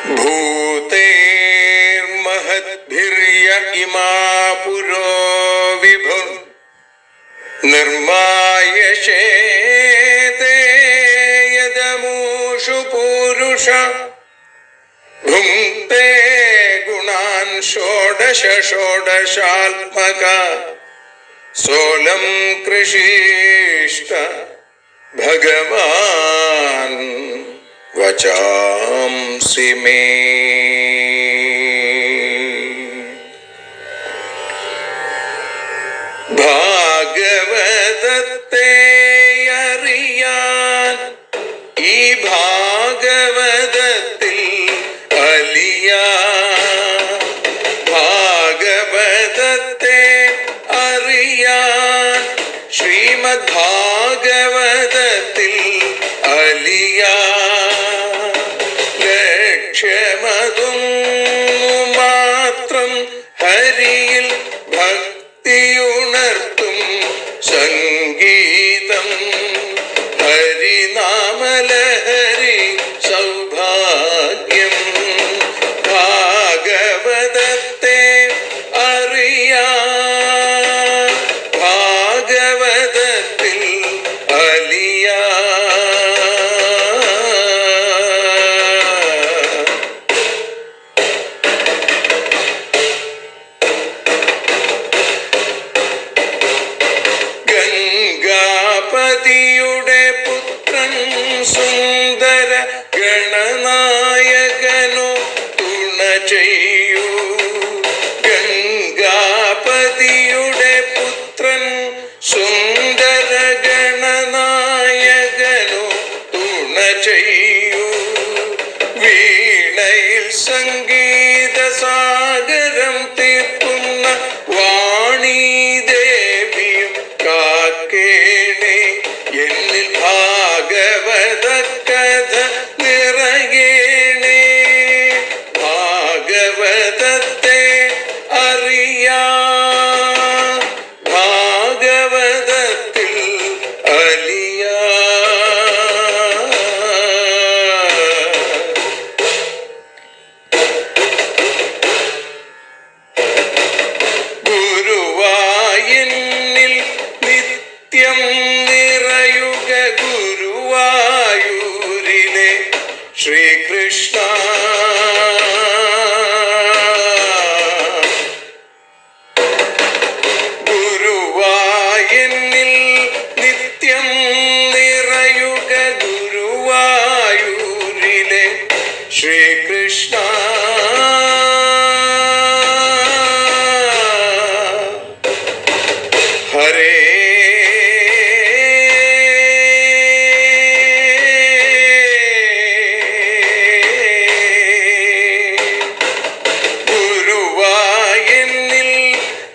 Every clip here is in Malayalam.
भूतेर्महद्भिर्य इमा पुरो विभुः निर्मायशेते यदमूषु पूरुष भुङ्क्ते गुणान् षोडश षोडशात्मका सोऽलं कृषीष्ट भगवान् वचांसि मे। ഭാഗവതത്തെ അറിയാൻ ഈ ഭാഗവതത്തിൽ അലിയാൻ, ഭാഗവതത്തെ അറിയാൻ ശ്രീമദ് ഭാഗവതത്തിൽ അലിയാൻ, ലക്ഷ്യമതും മാത്രം ഹരിയിൽ ഭക്തിയുണർത്തും സംഗീതം ഹരിനാമലഹരി സൗഭാഗ്യം. ഭാഗവതത്തെ അറിയാൻ ഭാഗവതത്തിൽ അലിയാൻ. ഗംഗാപതിയുടെ പുത്രൻ സുന്ദര ഗണനായകനോ തുണ ചെയ്യൂ. ഗംഗാപതിയുടെ പുത്രൻ സുന്ദര ഗണനായകനോ തുണ ചെയ്യൂ. വീണയിൽ സംഗീത സാഗരം തീർക്കുന്ന വാണീദേവിയും കാക്കേണേ എന്നിൽ ഭാഗവത കഥ നിറയേണേ. ഭാഗവതത്തെ അറിയാൻ ഭാഗവതത്തിൽ അലിയാൻ. ഗുരുവായൂരിൽ നിത്യം നിറയുക ഗുരുവായൂരിലെ ശ്രീകൃഷ്ണ. ഗുരുവായൂരിൽ നിത്യം നിറയുക ഗുരുവായൂരിലെ ശ്രീകൃഷ്ണ. ഹരേ ഗുരുവായൂരിൽ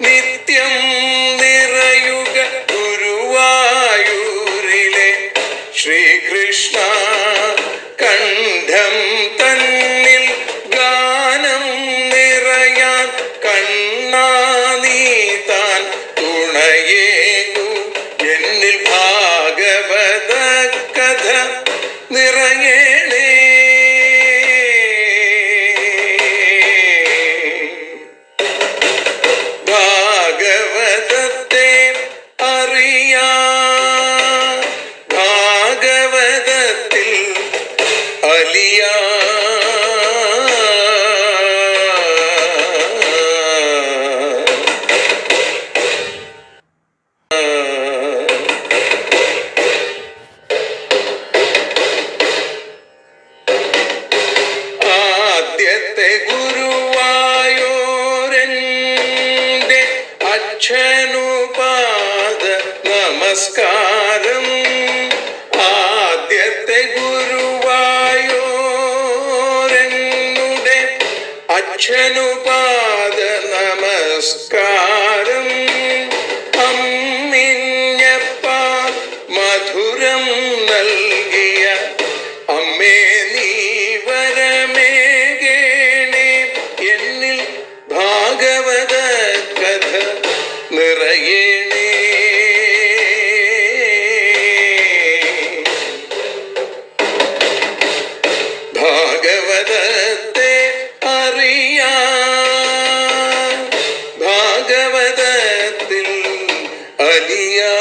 നിത്യം നിറയുക ഗുരുവായൂരിലെ ശ്രീകൃഷ്ണ. കണ്ഠം തന്നിൽ ഗാനം നിറയാൻ കണ്ണാ നീ താൻ തുണയേകു. എന്നിൽ ഭാഗവത കഥ നിറയേണേ. ഭാഗവതത്തെ അറിയാൻ ഭാഗവതത്തിൽ അലിയാൻ. ആദ്യത്തെ ഗുരുവായൂരന്റെ അച്ഛനുപാദ നമസ്കാരം. ആദ്യത്തെ ഗുരുവായൂരനുടെ അച്ഛനുപാദ നമസ്കാരം. അമ്മിഞ്ഞപ്പാൽ മധുരം നൽകിയ അമ്മേ നീ വരമേകേണേ. എന്നിൽ ഭാഗവത കഥ നിറയേണേ. ഭാഗവതത്തെ അലിയാ.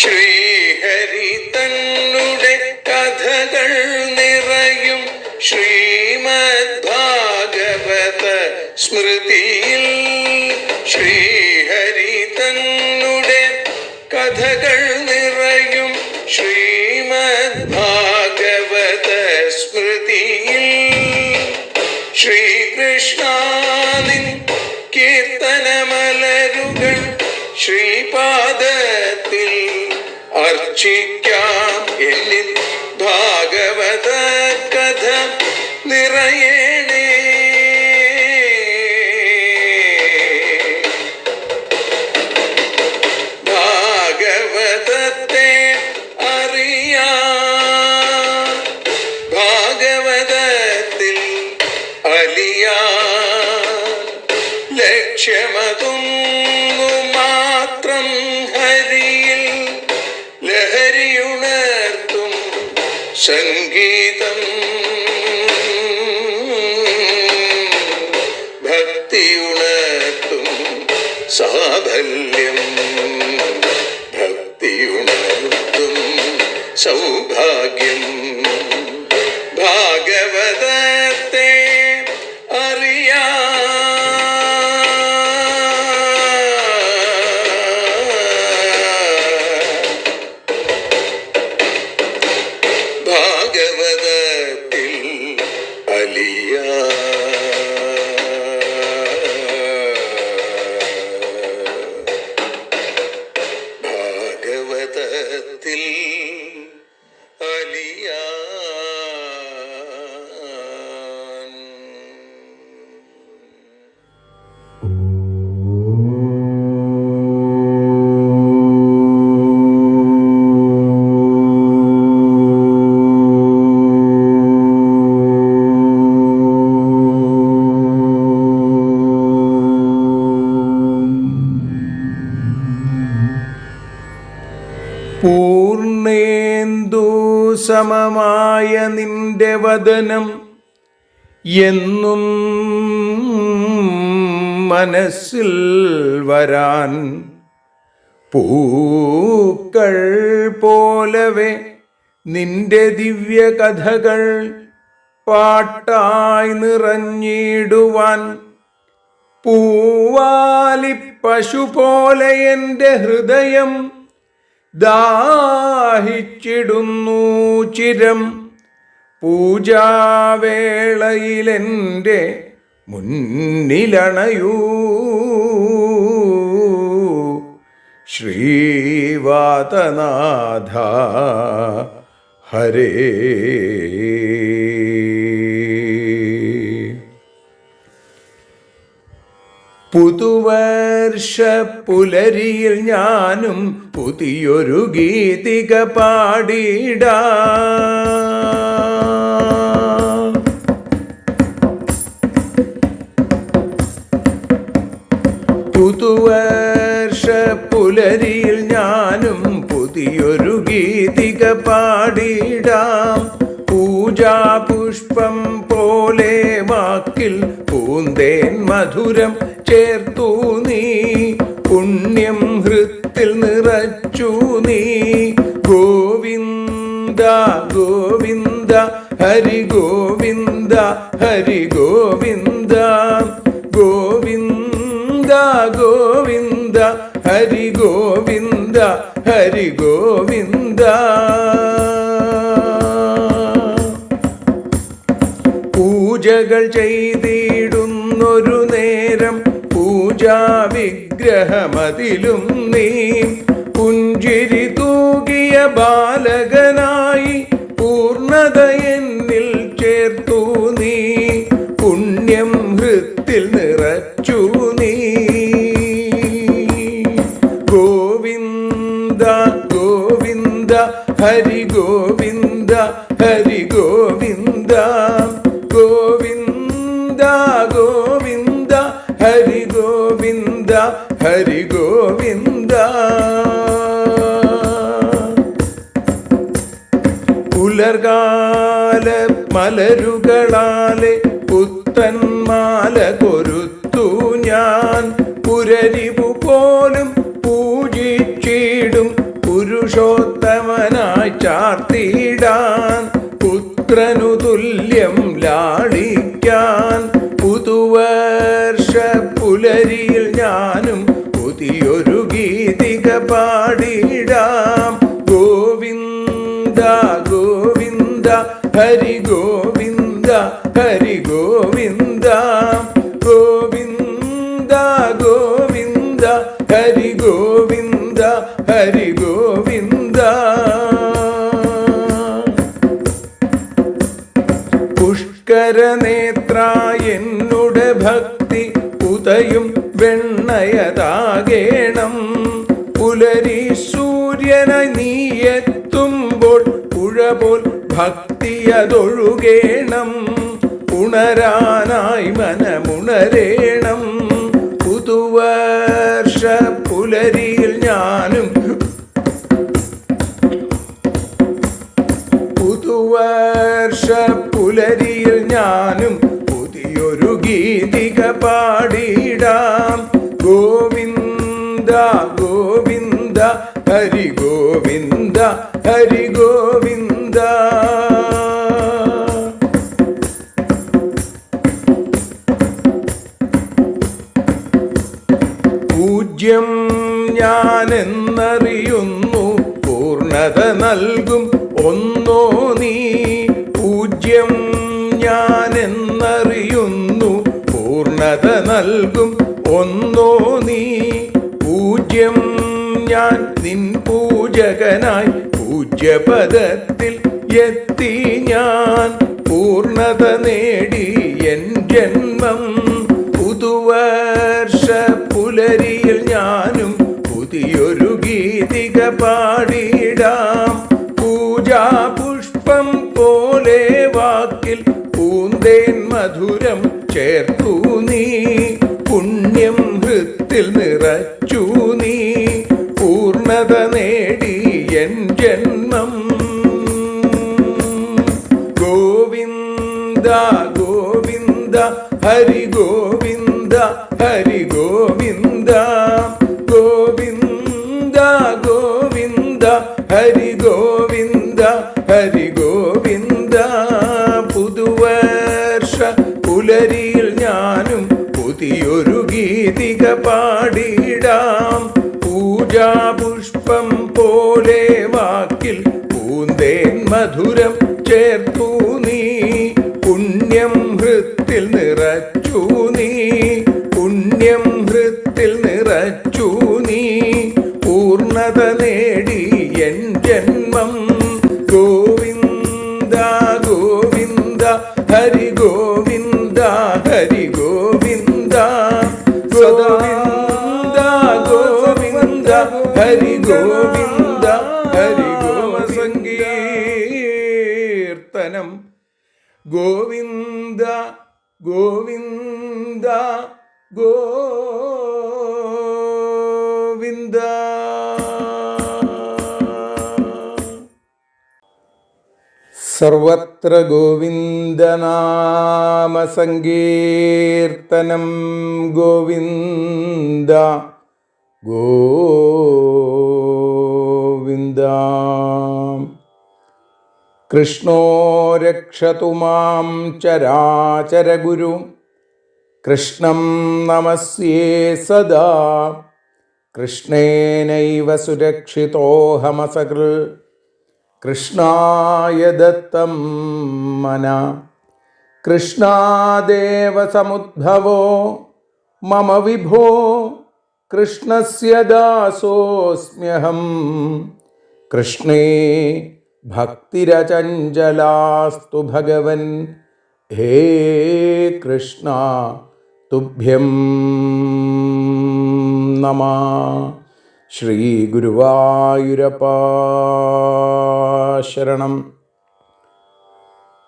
ശ്രീഹരി തന്നുടെ കഥകൾ നിറയും ശ്രീമദ് ഭാഗവത സ്മൃതിയിൽ. ശ്രീഹരി തന്നുടെ കഥകൾ നിറയും ശ്രീമദ് ഭാഗവത സ്മൃതിയിൽ. ശ്രീകൃഷ്ണാനിൻ കീർത്തനമലരുകൾ ശ്രീപാദത്തിൽ അർച്ചിക്കാം. എന്നിൽ ഭാഗവത കഥ നിറയേണേ. ഭാഗവതത്തെ അറിയാൻ, ഭാഗവതത്തിൽ അലിയാൻ. ലക്ഷ്യമതൊന്നു മാത്രം ഹരിയിൽ ലഹരിയുണർത്തും സംഗീതം. ഭക്തിയുണർത്തും സാഫല്യം. ഭക്തിയുണർത്തും സൗഭാഗ്യം. ഭാഗവതത്തെ അറിയാൻ, ഭാഗവതത്തിൽ അലിയാൻ. ഭാഗവതത്തിൽ അലിയാൻ. പൂർണേന്ദു സമമായ നിന്റെ വദനം എന്നും മനസ്സിൽ വരാൻ. പൂക്കൾ പോലവെ നിന്റെ ദിവ്യ കഥകൾ പാട്ടായി നിറഞ്ഞിടുവാൻ. പൂവാലി പശു പോലെ എൻ്റെ ഹൃദയം ദാഹിച്ചിടുന്നു ചിരം. പൂജാവേളയിലെൻ്റെ മുന്നിലണയൂ ശ്രീവാതനാഥ ഹരേ. പുതുവർഷ പുലരിയിൽ ഞാനും പുതിയൊരു ഗീതിക പാടിടാം. പുതുവർഷ പുലരിയിൽ ഞാനും പുതിയൊരു ഗീതിക പാടിടാം. പൂജാപുഷ്പം പോലെ വാക്കിൽ പൂന്തേൻ മധുരം ചേർത്തു നീ. പുണ്യം ഹൃത്തിൽ നിറച്ചു നീ. ഗോവിന്ദ ഗോവിന്ദ ഹരി ഗോവിന്ദ ഹരി ഗോവിന്ദ. ഗോവിന്ദ ഗോവിന്ദ ഹരി ഗോവിന്ദ ഹരി ഗോവിന്ദ. പൂജകൾ ചെയ്തിടുന്നൊരു നേരം പൂജാ വിഗ്രഹമതിലും നീ. പുഞ്ചിരി തൂകിയ ബാലകനായി പൂർണ്ണത എന്നിൽ ചേർത്തു നീ. പുണ്യം ഹൃത്തിൽ നിറച്ചു നീ. ഗോവിന്ദ ഗോവിന്ദ ഹരി ഗോവിന്ദ ഹരി ഗോവിന്ദ. ഗോവിന്ദ ഗോവിന്ദ ഹരി ഗോവിന്ദ ഹരി ഗോവിന്ദ. പുലർകാല മലരുകളാലെ പുത്തൻമാല കൊരുത്തു ഞാൻ. പുരരിവു പോലും പൂജിച്ചിടും പുരുഷോത്തമനായി ചാർത്തിടാൻ. പുത്രനു തുല്യം ലാളിക്കാൻ പുതുവർഷ പുലരിയിൽ ഞാനും പുതിയൊരു ഗീതിക പാടിടാം. ഗോവിന്ദ ഗോവിന്ദ ഹരി ഗോവിന്ദ ഹരി ഗോവിന്ദ. ഗോവിന്ദ ഗോവിന്ദ ഹരി ഗോവിന്ദ ഹരി ഗോവിന്ദ. പുഷ്കരനേത്ര എന്നുടെ ഭക്തി ഉദയും വെണ്ണയതാകേണം. പുലരി സൂര്യനായി നീ എത്തുമ്പോൾ പുഴ പോൽ ഭക്തിയതൊഴുകേണം. ഉണരാനായി മനമുണരേണം. പുതുവർഷ പുലരിയിൽ ഞാനും പുതുവർഷ പുലരിയിൽ ഞാനും പുതിയൊരു ഗീതിക പാടിടാം. ഗോവിന്ദ ഗോവിന്ദ ഹരി ഗോവിന്ദ ഹരി ഗോവിന്ദ. പൂജ്യം ഞാനെന്നറിയുന്നു പൂർണ്ണത നൽകും ഒന്നോ നീ. പൂജ്യം ഞാനെന്നറിയുന്നു പൂർണ്ണത നൽകും ഒന്നോ നീ. പൂജ്യം ഞാൻ നിൻ പൂജകനായി പൂജ്യപദത്തിൽ എത്തി ഞാൻ. പൂർണ്ണത നേടി എൻ ജന്മം. പുതുവർഷ പുലരിയിൽ ഞാനും പുതിയൊരു ഗീതിക പാടിടാം. പൂജാ പുഷ്പം പോലെ വാക്കിൽ പൂന്തേൻ മധുരം ചേർത്തു നീ. പുണ്യം ഹൃത്തിൽ നിറച്ചു നീ. പൂർണ്ണത നേടി എൻ ജന്മം. ഗോവിന്ദ ഗോവിന്ദ ഹരി ഗോവിന്ദ ഹരി ഗോവിന്ദ. ഗോവിന്ദ ഗോവിന്ദ ഹരി ഗോവിന്ദ ഹരി ഗോവിന്ദ. പുതുവർഷ പുലരിയിൽ ഞാനും പുതിയൊരു ഗീതിക പാടിടാം. പൂജാ പുഷ്പം പോലെ വാക്കിൽ പൂന്തേൻ മധുരം ചേർത്തു നീ. പുണ്യം ഹൃത്തിൽ നിറച്ചു നീ. പുണ്യം ഹൃത്തിൽ നിറച്ചു നീ. പൂർണ്ണത നേടി എൻ ജന്മം. ഗോവിന്ദ ഗോവിന്ദ ഹരി ഗോവിന്ദ ഹരി ഗോവിന്ദ. ഗോവിന്ദ ഗോവിന്ദ ഹരി ഗോവിന്ദ ഹരി ഗോസങ്കീർത്തനം. ഗോവിന്ദ ഗോവിന്ദ ഗോവിന്ദ. സർവത്ര ഗോവിന്ദനാമസങ്കീർത്തനം. ഗോവിന്ദ ഗോവിന്ദ. കൃഷ്ണോ രക്ഷതു മാം ചരാചരഗുരു. കൃഷ്ണം നമസ്യേ സദാ. കൃഷ്ണേനൈവ സുരക്ഷിതോഹമസകൃ. കൃഷ്ണായ ദത്തം മന. കൃഷ്ണാദേവ സമുദ്ഭവോ മമ വിഭോ. കൃഷ്ണസ്യ ദാസോസ്മ്യഹം. കൃഷ്ണേ ഭക്തിരചഞ്ചലാസ്തു ഭഗവൻ. ഹേ കൃഷ്ണ തുഭ്യം നമഃ. ശ്രീ ഗുരുവായൂരപ്പ ശരണം.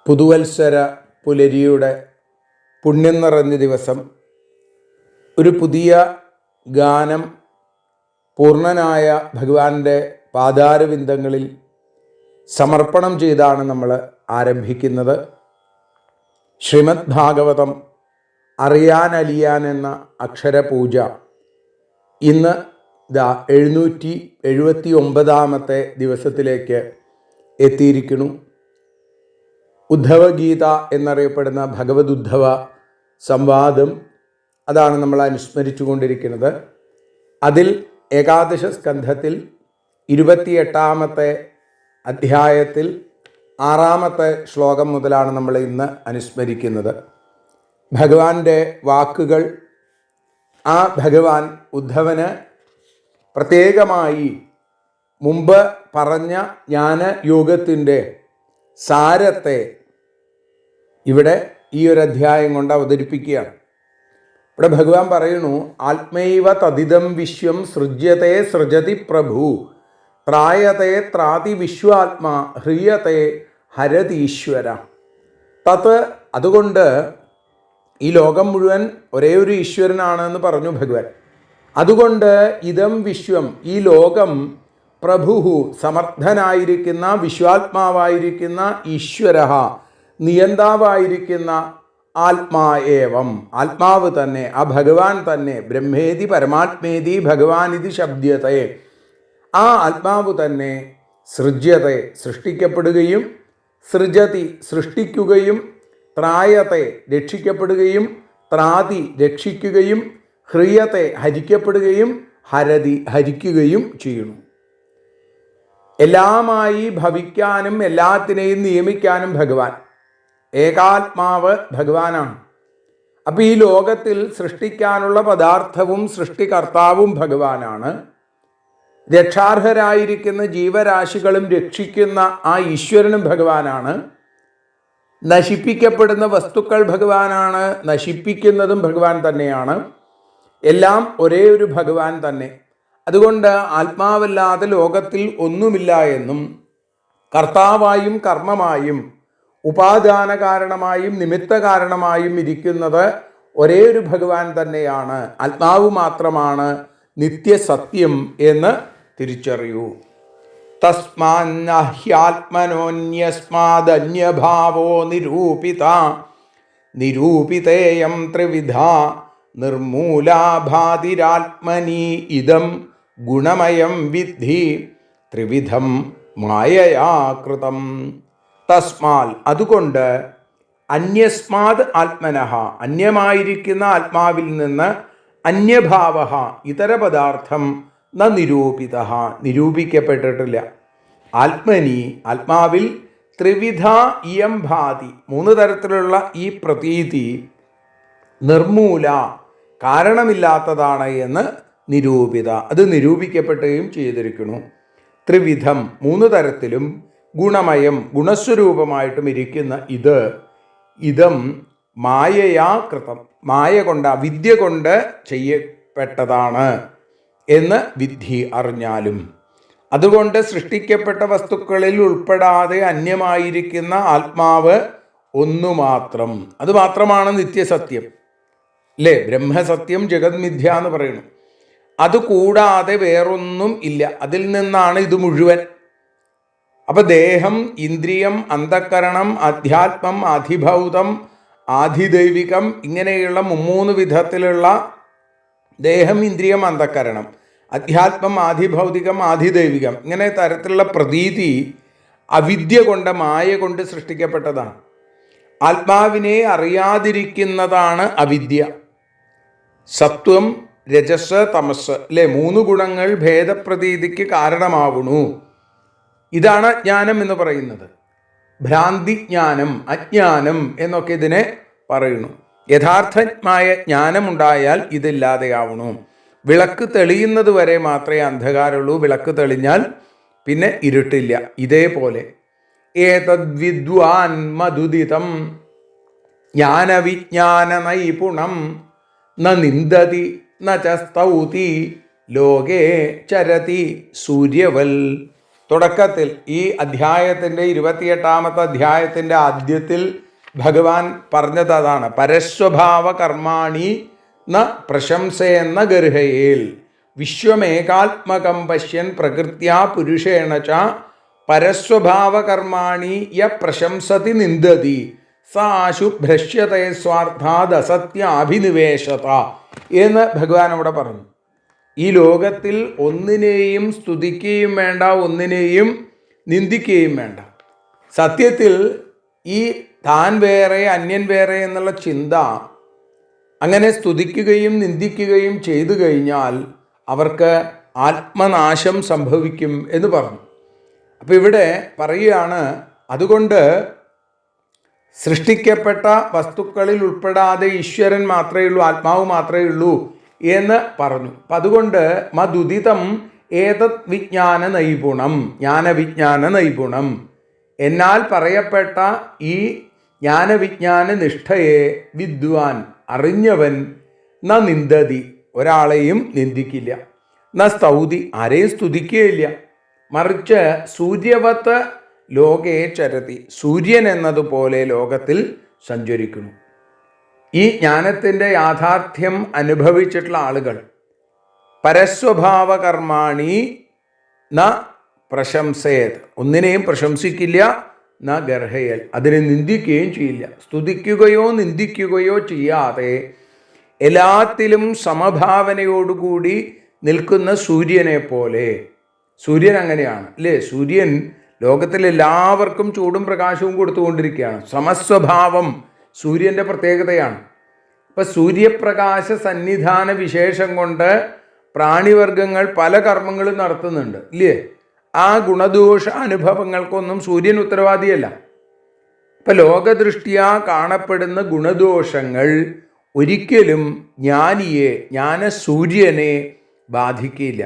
പുതുവത്സര പുലരിയുടെ പുണ്യം നിറഞ്ഞ ദിവസം ഒരു പുതിയ ഗാനം പൂർണ്ണനായ ഭഗവാന്റെ പാദാരവിന്ദങ്ങളിൽ സമർപ്പണം ചെയ്താണ് നമ്മൾ ആരംഭിക്കുന്നത്. ശ്രീമദ് ഭാഗവതം അറിയാനലിയാൻ എന്ന അക്ഷരപൂജ ഇന്ന് 779 ദിവസത്തിലേക്ക് എത്തിയിരിക്കുന്നു. ഉദ്ധവഗീത എന്നറിയപ്പെടുന്ന ഭഗവത് ഉദ്ധവ സംവാദം അതാണ് നമ്മൾ അനുസ്മരിച്ചു കൊണ്ടിരിക്കുന്നത്. അതിൽ ഏകാദശ സ്കന്ധത്തിൽ 28 അധ്യായത്തിൽ 6 ശ്ലോകം മുതലാണ് നമ്മൾ ഇന്ന് അനുസ്മരിക്കുന്നത്. ഭഗവാന്റെ വാക്കുകൾ, ആ ഭഗവാൻ ഉദ്ധവന് പ്രത്യേകമായി മുമ്പ് പറഞ്ഞ ജ്ഞാനയോഗത്തിൻ്റെ സാരത്തെ ഇവിടെ ഈ ഒരു അധ്യായം കൊണ്ട് അവതരിപ്പിക്കുകയാണ്. ഇവിടെ ഭഗവാൻ പറയുന്നു, ആത്മൈവ തദിദം വിശ്വം സൃജ്യത്തെ സൃജതി പ്രഭു ത്രായത്തെ ത്രാതി വിശ്വാത്മാ ഹ്രിയത്തെ ഹരതീശ്വര. അതുകൊണ്ട് ഈ ലോകം മുഴുവൻ ഒരേ ഒരു ഈശ്വരനാണെന്ന് പറഞ്ഞു ഭഗവാൻ. അതുകൊണ്ട് ഇതം വിശ്വം, ഈ ലോകം, പ്രഭുഹു സമർത്ഥനായിരിക്കുന്ന വിശ്വാത്മാവായിരിക്കുന്ന ഈശ്വര, നിയന്താവായിരിക്കുന്ന ആത്മാ ഏവം, ആത്മാവ് തന്നെ, ആ ഭഗവാൻ തന്നെ, ബ്രഹ്മേതി പരമാത്മേതി ഭഗവാൻ ഇത് ശബ്ദത്തെ, ആ ആത്മാവ് തന്നെ സൃജ്യത്തെ സൃഷ്ടിക്കപ്പെടുകയും, സൃജതി സൃഷ്ടിക്കുകയും, ത്രായത്തെ രക്ഷിക്കപ്പെടുകയും, ത്രാതി രക്ഷിക്കുകയും, ഹ്രിയത്തെ ഹരിക്കപ്പെടുകയും, ഹരതി ഹരിക്കുകയും ചെയ്യുന്നു. എല്ലാമായി ഭവിക്കാനും എല്ലാത്തിനെയും നിയമിക്കാനും ഭഗവാൻ, ഏകാത്മാവ് ഭഗവാനാണ്. അപ്പം ഈ ലോകത്തിൽ സൃഷ്ടിക്കാനുള്ള പദാർത്ഥവും സൃഷ്ടികർത്താവും ഭഗവാനാണ്. രക്ഷാർഹരായിരിക്കുന്ന ജീവരാശികളും രക്ഷിക്കുന്ന ആ ഈശ്വരനും ഭഗവാനാണ്. നശിപ്പിക്കപ്പെടുന്ന വസ്തുക്കൾ ഭഗവാനാണ്, നശിപ്പിക്കുന്നതും ഭഗവാൻ തന്നെയാണ്. എല്ലാം ഒരേ ഒരു ഭഗവാൻ തന്നെ. അതുകൊണ്ട് ആത്മാവല്ലാതെ ലോകത്തിൽ ഒന്നുമില്ല എന്നും, കർത്താവായും കർമ്മമായും ഉപാദാന കാരണമായും നിമിത്ത കാരണമായും ഇരിക്കുന്നത് ഒരേ ഒരു ഭഗവാൻ തന്നെയാണ്, ആത്മാവ് മാത്രമാണ് നിത്യസത്യം എന്ന് തിരിച്ചറിയൂ. തസ്മാന്യഹ്യാത്മനോന്യസ്മാദന്യഭാവോ നിരൂപിതേയം ത്രിവിധ നിർമൂലാഭാതിരാത്മനി ഇദം ഗുണമയം വിദ്ധി ത്രിവിധം മായയാ കൃതം. തസ്മാൽ അതുകൊണ്ട്, അന്യസ്മാത് ആത്മനഃ അന്യമായിരിക്കുന്ന ആത്മാവിൽ നിന്ന്, അന്യഭാവ ഇതര പദാർത്ഥം ന നിരൂപിത നിരൂപിക്കപ്പെട്ടിട്ടില്ല. ആത്മനി ആത്മാവിൽ ത്രിവിധ ഇയം ഭാതി 3 തരത്തിലുള്ള ഈ പ്രതീതി നിർമൂല കാരണമില്ലാത്തതാണ് എന്ന് നിരൂപിത, അത് നിരൂപിക്കപ്പെടുകയും ചെയ്തിരിക്കുന്നു. ത്രിവിധം 3 തരത്തിലും ഗുണമയം ഗുണസ്വരൂപമായിട്ടും ഇരിക്കുന്ന ഇതം മായയാ കൃതം, മായ കൊണ്ട് അവിദ്യ കൊണ്ട് ചെയ്യപ്പെട്ടതാണ് എന്ന് വിദ്ധി അറിഞ്ഞാലും. അതുകൊണ്ട് സൃഷ്ടിക്കപ്പെട്ട വസ്തുക്കളിൽ ഉൾപ്പെടാതെ അന്യമായിരിക്കുന്ന ആത്മാവ് ഒന്നു മാത്രം, അത് മാത്രമാണ് നിത്യസത്യം അല്ലേ? ബ്രഹ്മസത്യം ജഗത് മിഥ്യ എന്ന് പറയുന്നു. അതുകൂടാതെ വേറൊന്നും ഇല്ല, അതിൽ നിന്നാണ് ഇത് മുഴുവൻ. അപ്പൊ ദേഹം, ഇന്ദ്രിയം, അന്ധക്കരണം, അധ്യാത്മം, അധിഭൗതം, ആധിദൈവികം, ഇങ്ങനെയുള്ള 3 വിധത്തിലുള്ള ദേഹം, ഇന്ദ്രിയം, അന്ധക്കരണം, അധ്യാത്മം, ആധിഭൗതികം, ആധിദൈവികം, ഇങ്ങനെ തരത്തിലുള്ള പ്രതീതി അവിദ്യ കൊണ്ട്, മായ കൊണ്ട് സൃഷ്ടിക്കപ്പെട്ടതാണ്. ആത്മാവിനെ അറിയാതിരിക്കുന്നതാണ് അവിദ്യ. സത്വം, രജസ്, തമസ് അല്ലെ, 3 ഗുണങ്ങൾ ഭേദപ്രതീതിക്ക് കാരണമാവുന്നു. ഇതാണ് അജ്ഞാനം എന്ന് പറയുന്നത്. ഭ്രാന്തിജ്ഞാനം, അജ്ഞാനം എന്നൊക്കെ ഇതിനെ പറയുന്നു. യഥാർത്ഥമായ ജ്ഞാനമുണ്ടായാൽ ഇതില്ലാതെയാവണു. വിളക്ക് തെളിയുന്നത് വരെ മാത്രമേ അന്ധകാരമുള്ളൂ, വിളക്ക് തെളിഞ്ഞാൽ പിന്നെ ഇരുട്ടില്ല. ഇതേപോലെ ഏതദ്വിദ്വാൻ മധുദിതം ജ്ഞാനവിജ്ഞാന നൈപുണം ന നിന്ദതി ന ച സ്തൗതി ലോകേ ചരതി സൂര്യവൽ. തുടക്കത്തിൽ ഈ അധ്യായത്തിൻ്റെ 28 അധ്യായത്തിൻ്റെ ആദ്യത്തിൽ ഭഗവാൻ പറഞ്ഞത് അതാണ്. പരസ്വഭാവ കർമാണി ന പ്രശംസയെന്ന ഗർഹയേൽ വിശ്വമേകാത്മകം പശ്യൻ പ്രകൃത്യാ പുരുഷേണ ച പരസ്വഭാവ കർമാണി യ പ്രശംസതി നിന്ദതി സ ആശു ഭ്രശ്യതേ സ്വാർത്ഥാത് അസത്യ അഭിനിവേശത എന്ന് ഭഗവാൻ അവിടെ പറഞ്ഞു. ഈ ലോകത്തിൽ ഒന്നിനെയും സ്തുതിക്കുകയും വേണ്ട, ഒന്നിനെയും നിന്ദിക്കുകയും വേണ്ട. സത്യത്തിൽ ഈ താൻ വേറെ അന്യൻ വേറെ എന്നുള്ള ചിന്ത അങ്ങനെ സ്തുതിക്കുകയും നിന്ദിക്കുകയും ചെയ്തു കഴിഞ്ഞാൽ അവർക്ക് ആത്മനാശം സംഭവിക്കും എന്ന് പറഞ്ഞു. അപ്പം ഇവിടെ പറയുകയാണ്, അതുകൊണ്ട് സൃഷ്ടിക്കപ്പെട്ട വസ്തുക്കളിൽ ഉൾപ്പെടാതെ ഈശ്വരൻ മാത്രമേ ഉള്ളൂ, ആത്മാവ് മാത്രമേ ഉള്ളൂ എന്ന് പറഞ്ഞു. അപ്പം അതുകൊണ്ട് മദുദിതം ഏതത് വിജ്ഞാന നൈപുണം, ജ്ഞാനവിജ്ഞാന നൈപുണം, എന്നാൽ പറയപ്പെട്ട ഈ ജ്ഞാനവിജ്ഞാന നിഷ്ഠയെ വിദ്വാൻ അറിഞ്ഞവൻ ന നിന്ദതി, ഒരാളെയും നിന്ദിക്കില്ല, ന സ്തൗതി, ആരെയും സ്തുതിക്കുകയില്ല, മറിച്ച് സൂര്യവത്ത് ലോകേ ചരതി, സൂര്യൻ എന്നതുപോലെ ലോകത്തിൽ സഞ്ചരിക്കുന്നു. ഈ ജ്ഞാനത്തിൻ്റെ യാഥാർത്ഥ്യം അനുഭവിച്ചിട്ടുള്ള ആളുകൾ പരസ്വഭാവ കർമാണി ന പ്രശംസേത്, ഒന്നിനെയും പ്രശംസിക്കില്ല, ന ഗർഹയൽ, അതിനെ നിന്ദിക്കുകയും ചെയ്യില്ല. സ്തുതിക്കുകയോ നിന്ദിക്കുകയോ ചെയ്യാതെ എല്ലാത്തിലും സമഭാവനയോടുകൂടി നിൽക്കുന്ന സൂര്യനെ പോലെ. സൂര്യൻ അങ്ങനെയാണ് അല്ലേ? സൂര്യൻ ലോകത്തിലെല്ലാവർക്കും ചൂടും പ്രകാശവും കൊടുത്തുകൊണ്ടിരിക്കുകയാണ്. സമസ്വഭാവം സൂര്യൻ്റെ പ്രത്യേകതയാണ്. ഇപ്പം സൂര്യപ്രകാശ സന്നിധാന വിശേഷം കൊണ്ട് പ്രാണിവർഗങ്ങൾ പല കർമ്മങ്ങളും നടത്തുന്നുണ്ട് ഇല്ലേ? ആ ഗുണദോഷ അനുഭവങ്ങൾക്കൊന്നും സൂര്യൻ ഉത്തരവാദിയല്ല. ഇപ്പം ലോകദൃഷ്ടിയാ കാണപ്പെടുന്ന ഗുണദോഷങ്ങൾ ഒരിക്കലും ജ്ഞാനിയെ, ജ്ഞാനസൂര്യനെ ബാധിക്കില്ല.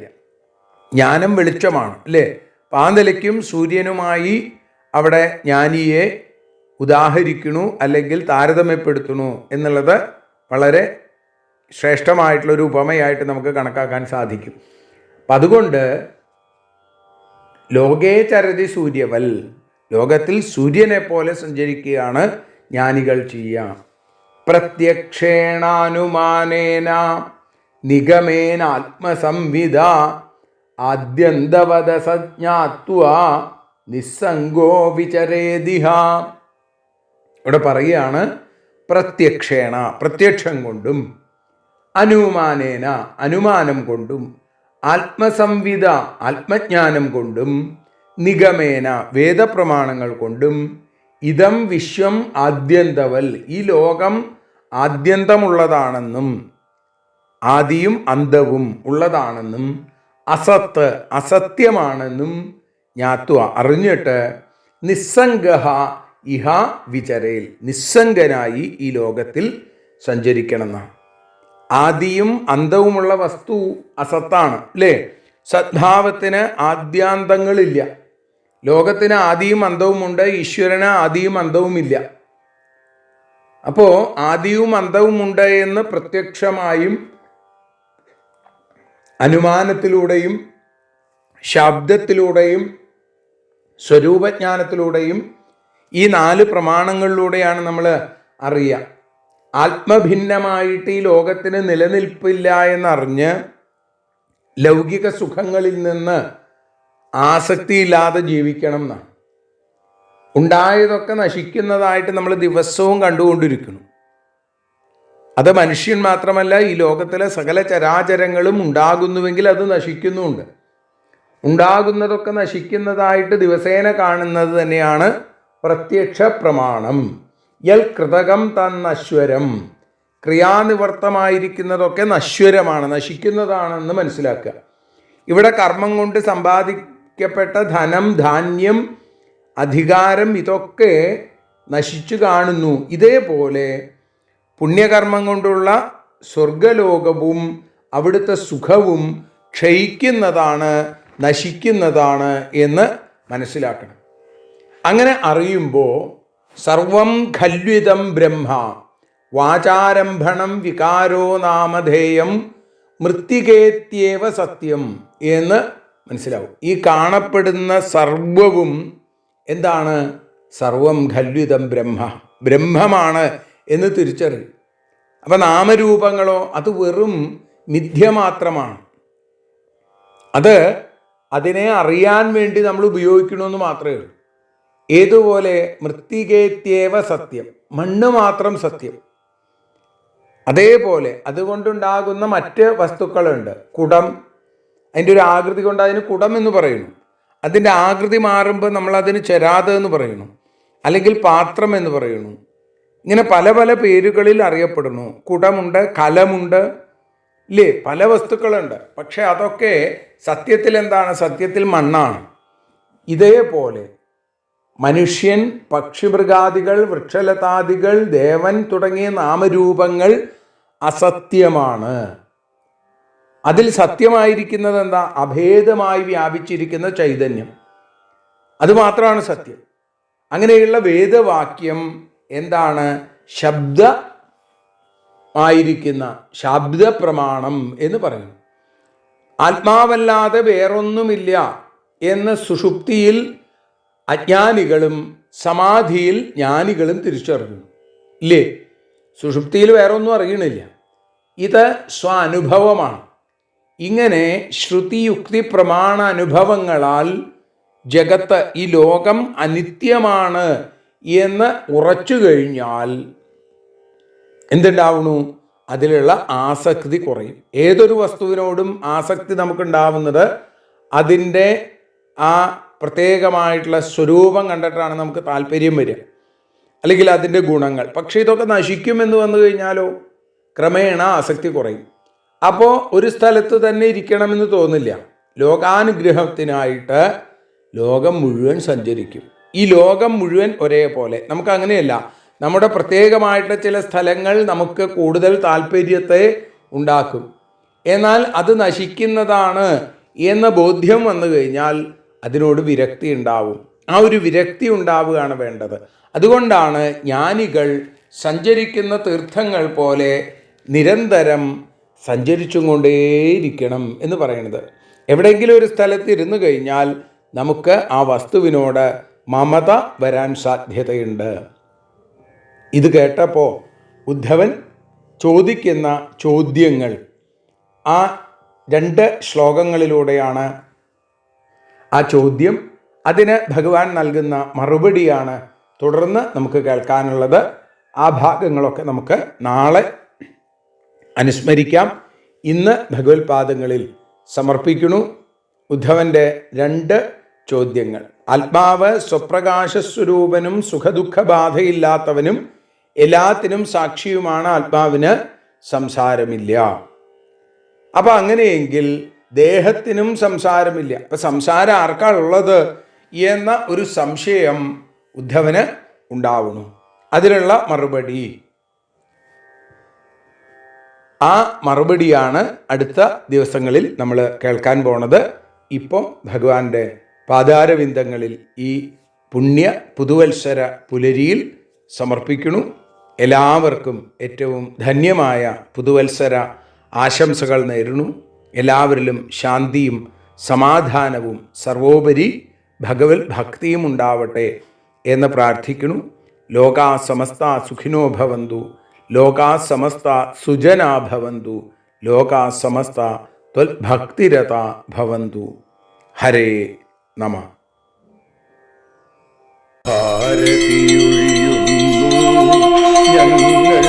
ജ്ഞാനം വെളിച്ചമാണ് അല്ലേ? പാന്തലയ്ക്കും സൂര്യനുമായി അവിടെ ജ്ഞാനിയെ ഉദാഹരിക്കണു അല്ലെങ്കിൽ താരതമ്യപ്പെടുത്തണു എന്നുള്ളത് വളരെ ശ്രേഷ്ഠമായിട്ടുള്ളൊരു ഉപമയായിട്ട് നമുക്ക് കണക്കാക്കാൻ സാധിക്കും. അപ്പം അതുകൊണ്ട് ലോകേ ചരതി സൂര്യവൽ, ലോകത്തിൽ സൂര്യനെ പോലെ സഞ്ചരിക്കുകയാണ് ജ്ഞാനികൾ ചെയ്യുക. പ്രത്യക്ഷേണാനുമാനേന നിഗമേന ആത്മസംവിദ ആദ്യന്തവദ സജ്ഞാത്വാ നിസ്സംഗോ വിചരേദിഹ. ഇവിടെ പറയുകയാണ് പ്രത്യക്ഷേണ, പ്രത്യക്ഷം കൊണ്ടും, അനുമാനേന, അനുമാനം കൊണ്ടും, ആത്മസംവിദ, ആത്മജ്ഞാനം കൊണ്ടും, നിഗമേന, വേദപ്രമാണങ്ങൾ കൊണ്ടും, ഇതം വിശ്വം ആദ്യന്തവൽ, ഈ ലോകം ആദ്യന്തമുള്ളതാണെന്നും ആദിയും അന്തവും ഉള്ളതാണെന്നും, അസത്ത്, അസത്യമാണെന്നും ജ്ഞാത്വ, അറിഞ്ഞിട്ട്, നിസ്സംഗഹ ഇഹ വിചരേൽ, നിസ്സംഗനായി ഈ ലോകത്തിൽ സഞ്ചരിക്കണം എന്നാണ്. ആദിയും അന്തവുമുള്ള വസ്തു അസത്താണ് അല്ലേ? സദ്ഭാവത്തിന് ആദ്യാന്തങ്ങളില്ല. ലോകത്തിന് ആദിയും അന്തവുമുണ്ട്, ഈശ്വരന് ആദിയും അന്തവുമില്ല. അപ്പോൾ ആദിയും അന്തവുമുണ്ട് എന്ന് പ്രത്യക്ഷമായും അനുമാനത്തിലൂടെയും ശബ്ദത്തിലൂടെയും സ്വരൂപജ്ഞാനത്തിലൂടെയും ഈ 4 പ്രമാണങ്ങളിലൂടെയാണ് നമ്മൾ അറിയുക. ആത്മഭിന്നമായിട്ട് ഈ ലോകത്തിന് നിലനിൽപ്പില്ല എന്നറിഞ്ഞ് ലൗകിക സുഖങ്ങളിൽ നിന്ന് ആസക്തിയില്ലാതെ ജീവിക്കണം എന്നാണ്. ഉണ്ടായതൊക്കെ നശിക്കുന്നതായിട്ട് നമ്മൾ ദിവസവും കണ്ടുകൊണ്ടിരിക്കുന്നു. അത് മനുഷ്യൻ മാത്രമല്ല, ഈ ലോകത്തിലെ സകല ചരാചരങ്ങളും ഉണ്ടാകുന്നുവെങ്കിൽ അത് നശിക്കുന്നുമുണ്ട്. ഉണ്ടാകുന്നതൊക്കെ നശിക്കുന്നതായിട്ട് ദിവസേന കാണുന്നത് തന്നെയാണ് പ്രത്യക്ഷ പ്രമാണം. യൽ കൃതകം തന്നശ്വരം, ക്രിയാനിവർത്തമായിരിക്കുന്നതൊക്കെ നശ്വരമാണ്, നശിക്കുന്നതാണെന്ന് മനസ്സിലാക്കുക. ഇവിടെ കർമ്മം കൊണ്ട് സമ്പാദിക്കപ്പെട്ട ധനം, ധാന്യം, അധികാരം ഇതൊക്കെ നശിച്ചു കാണുന്നു. ഇതേപോലെ പുണ്യകർമ്മം കൊണ്ടുള്ള സ്വർഗലോകവും അവിടുത്തെ സുഖവും ക്ഷയിക്കുന്നതാണ്, നശിക്കുന്നതാണ് എന്ന് മനസ്സിലാക്കണം. അങ്ങനെ അറിയുമ്പോൾ സർവം ഖല്വിതം ബ്രഹ്മ വാചാരംഭണം വികാരോ നാമധേയം മൃത്തികേത്യവ സത്യം എന്ന് മനസ്സിലാവും. ഈ കാണപ്പെടുന്ന സർവവും എന്താണ്? സർവം ഖല്വിതം ബ്രഹ്മ, ബ്രഹ്മമാണ് എന്ന് തിരിച്ചറിയും. അപ്പം നാമരൂപങ്ങളോ അത് വെറും മിഥ്യ മാത്രമാണ്. അതിനെ അറിയാൻ വേണ്ടി നമ്മൾ ഉപയോഗിക്കണമെന്ന് മാത്രമേ ഉള്ളൂ. ഏതുപോലെ മൃത്തികേത്യവ സത്യം, മണ്ണ് മാത്രം സത്യം. അതേപോലെ അതുകൊണ്ടുണ്ടാകുന്ന മറ്റ് വസ്തുക്കളുണ്ട്. കുടം, അതിൻ്റെ ഒരു ആകൃതി കൊണ്ട് അതിന് കുടം എന്ന് പറയുന്നു. അതിൻ്റെ ആകൃതി മാറുമ്പോൾ നമ്മൾ അതിന് ചെരാത് എന്ന് പറയുന്നു, അല്ലെങ്കിൽ പാത്രം എന്ന് പറയുന്നു. ഇങ്ങനെ പല പല പേരുകളിൽ അറിയപ്പെടുന്നു. കുടമുണ്ട്, കലമുണ്ട്, ഇല്ലേ, പല വസ്തുക്കളുണ്ട്. പക്ഷെ അതൊക്കെ സത്യത്തിൽ എന്താണ്? സത്യത്തിൽ മണ്ണാണ്. ഇതേപോലെ മനുഷ്യൻ, പക്ഷിമൃഗാദികൾ, വൃക്ഷലതാദികൾ, ദേവൻ തുടങ്ങിയ നാമരൂപങ്ങൾ അസത്യമാണ്. അതിൽ സത്യമായിരിക്കുന്നത് എന്താ? അഭേദമായി വ്യാപിച്ചിരിക്കുന്ന ചൈതന്യം, അതുമാത്രമാണ് സത്യം. അങ്ങനെയുള്ള വേദവാക്യം എന്താണ്? ശബ്ദമായിരിക്കുന്ന ശബ്ദപ്രമാണം എന്ന് പറയുന്നു. ആത്മാവല്ലാതെ വേറൊന്നുമില്ല എന്ന് സുഷുപ്തിയിൽ അജ്ഞാനികളും സമാധിയിൽ ജ്ഞാനികളും തിരിച്ചറിഞ്ഞു, ഇല്ലേ? സുഷുപ്തിയിൽ വേറൊന്നും അറിയണില്ല, ഇത് സ്വാനുഭവമാണ്. ഇങ്ങനെ ശ്രുതിയുക്തി പ്രമാണ അനുഭവങ്ങളാൽ ജഗത്ത്, ഈ ലോകം അനിത്യമാണ് എന്ന് ഉറച്ചു കഴിഞ്ഞാൽ എന്തുണ്ടാവുന്നു? അതിലുള്ള ആസക്തി കുറയും. ഏതൊരു വസ്തുവിനോടും ആസക്തി നമുക്കുണ്ടാവുന്നത് അതിൻ്റെ ആ പ്രത്യേകമായിട്ടുള്ള സ്വരൂപം കണ്ടിട്ടാണ് നമുക്ക് താല്പര്യം വരിക, അല്ലെങ്കിൽ അതിൻ്റെ ഗുണങ്ങൾ. പക്ഷേ ഇതൊക്കെ നശിക്കുമെന്ന് വന്നു കഴിഞ്ഞാലോ ക്രമേണ ആസക്തി കുറയും. അപ്പോൾ ഒരു സ്ഥലത്ത് തന്നെ ഇരിക്കണമെന്ന് തോന്നില്ല. ലോകാനുഗ്രഹത്തിനായിട്ട് ലോകം മുഴുവൻ സഞ്ചരിക്കും. ഈ ലോകം മുഴുവൻ ഒരേപോലെ നമുക്ക് അങ്ങനെയല്ല. നമ്മുടെ പ്രത്യേകമായിട്ട് ചില സ്ഥലങ്ങൾ നമുക്ക് കൂടുതൽ താല്പര്യത്തെ ഉണ്ടാക്കും. എന്നാൽ അത് നശിക്കുന്നതാണ് എന്ന ബോധ്യം വന്നു കഴിഞ്ഞാൽ അതിനോട് വിരക്തി ഉണ്ടാവും. ആ ഒരു വിരക്തി ഉണ്ടാവുകയാണ് വേണ്ടത്. അതുകൊണ്ടാണ് ജ്ഞാനികൾ സഞ്ചരിക്കുന്ന തീർത്ഥങ്ങൾ പോലെ നിരന്തരം സഞ്ചരിച്ചും കൊണ്ടേയിരിക്കണം എന്ന് പറയുന്നത്. എവിടെയെങ്കിലും ഒരു സ്ഥലത്ത് ഇരുന്നു കഴിഞ്ഞാൽ നമുക്ക് ആ വസ്തുവിനോട് മമത വരാൻ സാധ്യതയുണ്ട്. ഇത് കേട്ടപ്പോൾ ഉദ്ധവൻ ചോദിക്കുന്ന ചോദ്യങ്ങൾ ആ 2 ശ്ലോകങ്ങളിലൂടെയാണ്. ആ ചോദ്യം, അതിന് ഭഗവാൻ നൽകുന്ന മറുപടിയാണ് തുടർന്ന് നമുക്ക് കേൾക്കാനുള്ളത്. ആ ഭാഗങ്ങളൊക്കെ നമുക്ക് നാളെ അനുസ്മരിക്കാം. ഇന്ന് ഭഗവത്പാദങ്ങളിൽ സമർപ്പിക്കുന്നു ഉദ്ധവൻ്റെ 2 ചോദ്യങ്ങൾ. ആത്മാവ് സ്വപ്രകാശസ്വരൂപനും സുഖദുഃഖബാധയില്ലാത്തവനും എല്ലാത്തിനും സാക്ഷിയുമാണ്. ആത്മാവിന് സംസാരമില്ല. അപ്പം അങ്ങനെയെങ്കിൽ ദേഹത്തിനും സംസാരമില്ല. അപ്പം സംസാരം ആർക്കാണുള്ളത് എന്ന ഒരു സംശയം ഉദ്ധവന് ഉണ്ടാവുന്നു. അതിനുള്ള മറുപടി, ആ മറുപടിയാണ് അടുത്ത ദിവസങ്ങളിൽ നമ്മൾ കേൾക്കാൻ പോണത്. ഇപ്പോൾ ഭഗവാന്റെ പാതാരവിന്ദങ്ങളിൽ ഈ പുണ്യ പുതുവത്സര പുലരിയിൽ സമർപ്പിക്കുന്നു. എല്ലാവർക്കും ഏറ്റവും ധന്യമായ പുതുവത്സര ആശംസകൾ നേരുന്നു. എല്ലാവരിലും ശാന്തിയും സമാധാനവും സർവോപരി ഭഗവത് ഭക്തിയും ഉണ്ടാവട്ടെ എന്ന് പ്രാർത്ഥിക്കുന്നു. ലോകാ സമസ്ത സുഖിനോ ഭവന്തു, ലോകാ സമസ്ത സുജനാ ഭവന്തു, ലോകാ സമസ്ത ത്വൽഭക്തിരത ഭവന്തു. ഹരേ നമ. ഞങ്ങൾ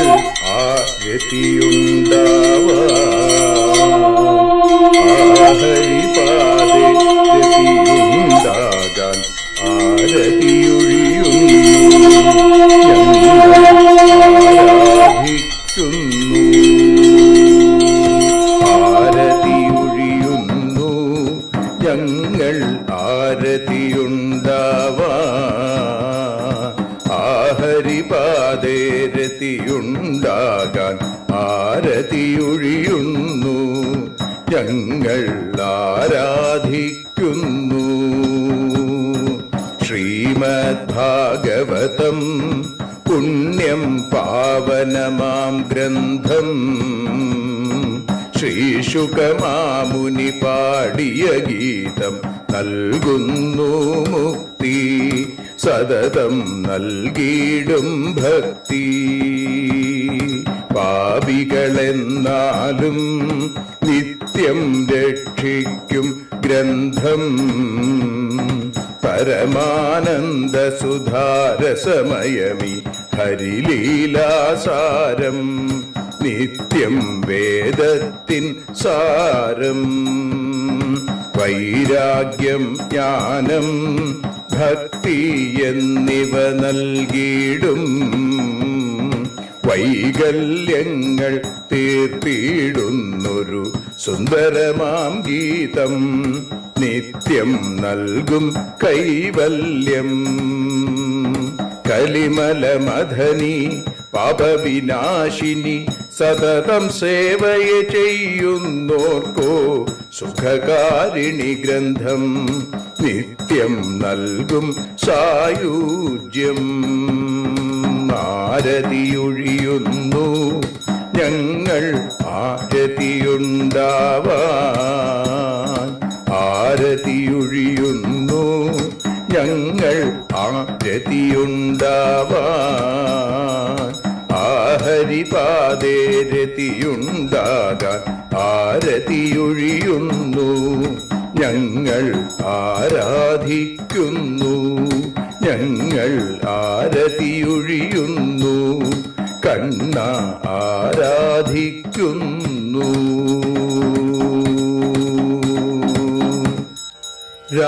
ഹരിപാദേ ഗതിയുണ്ടാകാൻ ആരതിയൊഴിയുന്നു ഞങ്ങൾ ആരതിയുണ്ടാവാൻ ഹരിപാദേ രതിയുണ്ടാകാൻ ആരതിയൊഴിയുന്നു ഞങ്ങൾ ആരാധിക്കുന്നു. ശ്രീമദ്ഭാഗവതം പുണ്യം പാവനമാം ഗ്രന്ഥം ശ്രീശുകമാമുനി പാടിയ ഗീതം നൽകുന്നു മുക്തി, സതതം നൽകിയിടും ഭക്തി. പാപികളെന്നാലും നിത്യം രക്ഷിക്കും ഗ്രന്ഥം പരമാനന്ദ സുധാരസമയമി ഹരിലീലാസാരം നിത്യം വേദത്തിൻ സാരം വൈരാഗ്യം ജ്ഞാനം ഭക്തി എന്നിവ നൽകിയിടും വൈകല്യങ്ങൾ തീർത്തിടുന്നൊരു സുന്ദരമാം ഗീതം നിത്യം നൽകും കൈവല്യം കലിമലമഥനി പാപവിനാശിനി സതതം സേവയെ ചെയ്യുന്നോർക്കോ സുഖകാരിണി ഗ്രന്ഥം നിത്യം നൽകും സായുജ്യം ആരതിയൊഴിയുന്നു ഞങ്ങൾ ആരതിയുണ്ടാവാൻ ആരതിയൊഴിയുന്നു ഞങ്ങൾ ആരതിയുണ്ടാവാൻ ആഹരിപാദേ രതിയുണ്ടാകാൻ ആരതിയൊഴിയുന്നു ഞങ്ങൾ ആരാധിക്കുന്നു ഞങ്ങൾ ആരതിയൊഴിയുന്നു കണ്ണ ആരാധിക്കുന്നു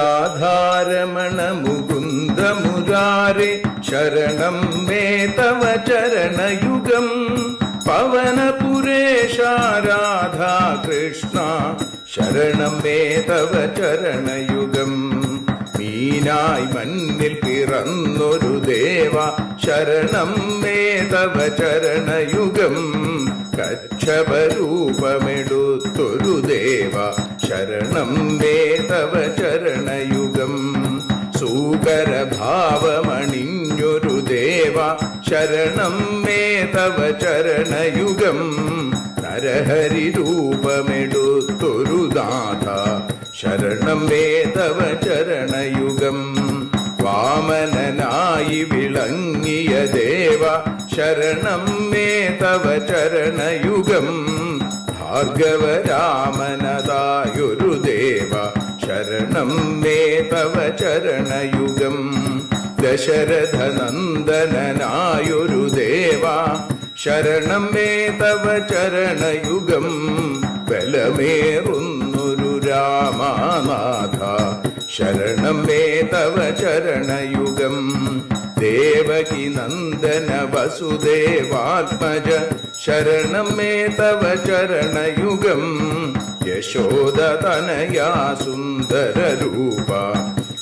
രാധാരമണ മുകുന്ദ മുരാരെ ശരണം മേ തവ ചരണയുഗം പവനപുരേശ രാധാ കൃഷ്ണ ശരണം മേ തവ ചരണയുഗം മീനായി മണ്ണിൽ പിറന്നൊരു ദേവ ശരണം മേ തവ ചരണയുഗം കച്ഛപരൂപമെടുത്തൊരു ദേവ ശരണം മേ തവ ചരണയുഗം സൂകരഭാവമണിഞ്ഞൊരു ദേവ ശരണം മേ തവ ചരണയുഗം നരഹരി രൂപമെടുത്തൊരു നാഥ ശരണം മേ തവ ചരണയുഗം വാമനനായി വിളങ്ങിയ ദേവ ശരണം മേ തവ ചരണയുഗം ഭാർഗവരാമനതായൊരു ദേവ ശരണം മേ തവ ചരണയുഗം ദശരഥനന്ദനായൊരു ദേവ ശരണം മേ തവ ചരണയുഗം ബലമേറുന്നൊരു രാമനാഥ ശരണം മേ തവ ചരണയുഗം ദേവകി നന്ദന വസുദേവാത്മജ ശരണം മേ തവ ചരണയുഗം യശോദതനയാ സുന്ദര രൂപ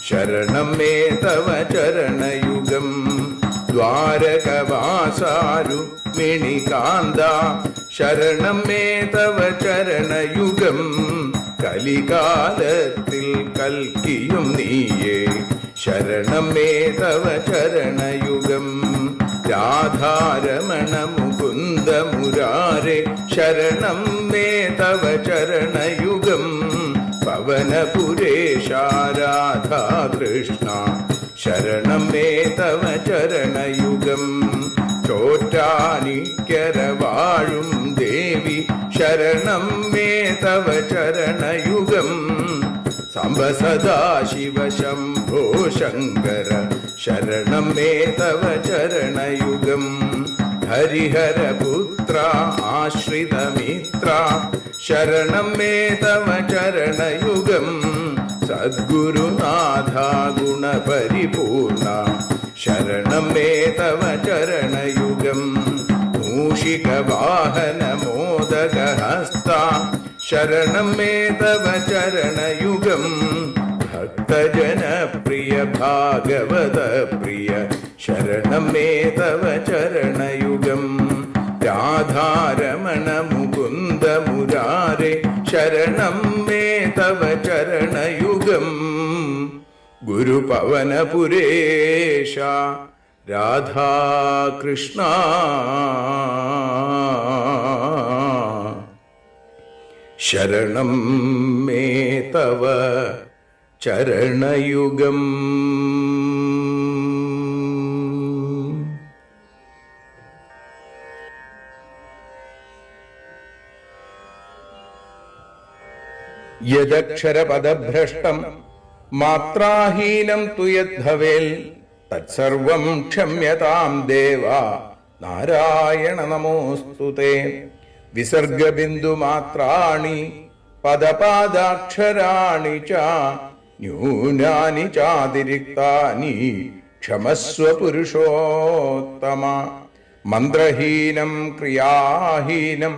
ശരണം മേ തവ ചരണയുഗം ദ്വാരകവാസാരുക്മിണികാന്ത ശരണം മേ തവ ചരണയുഗം കലികാലത്തിൽ കൽക്കിയും നീയേ ശരണം മേ തവ ചരണയുഗം രാധാരമണ മുകുന്ദ മുരാരെ ശരണം മേ തവ ചരണയുഗം പവനപുരേശ രാധാ കൃഷ്ണ ശരണം മേ തവ ചരണയുഗം ചോറ്റാനിക്കര വാഴും ദേവി ശരണം മേ തവ ചരണയുഗം സാംബ സദാശിവ ശംഭോ ശങ്കര ശരണം മേ തവ ചരണയുഗം ഹരിഹരപുത്ര ആശ്രിതമിത്ര ശരണം മേ തവ ചരണയുഗം സദ്ഗുരുനാഥ ഗുണപരിപൂർണ ശരണം മേ തവ ചരണയുഗം മൂഷിക വാഹന മോദകഹസ്ത ശരണം മേ തവ ചരണയുഗം ഭക്തജനപ്രിയ ഭാഗവത പ്രിയ ശരണം മേ തവ ചരണയുഗം രാധാരമണ മുകുന്ദ മുരാരെ ശരണം മേ തവ ചരണയുഗം ഗുരുപവനപുരേശ രാധാകൃഷ്ണ ശരണം മേ തവ ചരണയുഗം യദക്ഷരപദഭ്രഷ്ടം മാത്രാഹീനം തു യദ്ഭവേൽ തത്സർവം ക്ഷമ്യതാം ദേവ നാരായണ നമോസ്തുതേ. വിസർഗബിന്ദുമാത്രാണി പദപാദാക്ഷരാണി ച ന്യൂനാനി ചാതിരിക്താനി ക്ഷമസ്വ പുരുഷോത്തമ. മന്ത്രഹീനം ക്രിയാഹീനം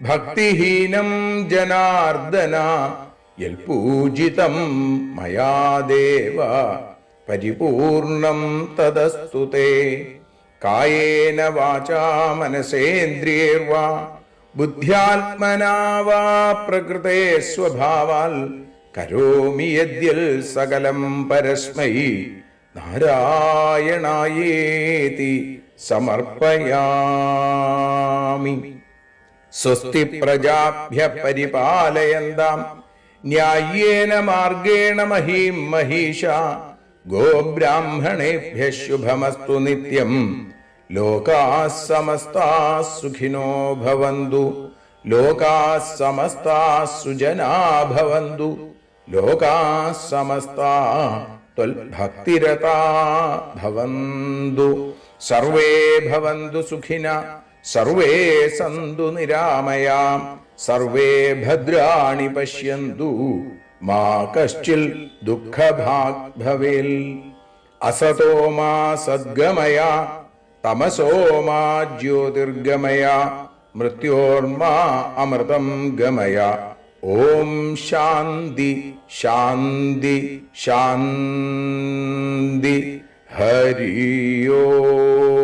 ഭക്തിഹീനം ജനാർദ്ദന യൽപൂജിതം മയാ ദേവ പരിപൂർണം തദസ്തു തേ. കായേന വാചാ മനസേന്ദ്രിയൈർവാ ബുദ്ധ്യാത്മനാ വാ പ്രകൃതേ സ്വഭാവാൽ കരോമി യദ്യൽ സകലം പരസ്മൈ നാരായണായേതി സമർപ്പയാമി. സ്വസ്തി പ്രജാഭ്യഃ പരിപാലയന്താം ന്യായേന മാർഗേണ മഹീം മഹീഷാ. ഗോബ്രാഹ്മണേഭ്യഃ ശുഭമസ്തു നിത്യം. ലോകാഃ സമസ്താഃ സുഖിനോ ഭവന്തു. ലോകാഃ സമസ്താഃ സുജനാ ഭവന്തു. ലോകാഃ സമസ്താഃ ത്വൽഭക്തിരതാ ഭവന്തു. സർവേ ഭവന്തു സുഖിനഃ സർവേ സന്തു നിരാമയാം. സർവേ ഭദ്രാണി പശ്യന്തു മാ കശ്ചിൽ ദുഃഖഭാഗ് ഭവേൽ. അസതോ മാ സദ്ഗമയ തമസോ മാ ജ്യോതിർഗമയ മൃത്യോർമാ അമൃതം ഗമയ. ഓം ശാന്തി ശാന്തി ശാന്തി. ഹരി ഓം.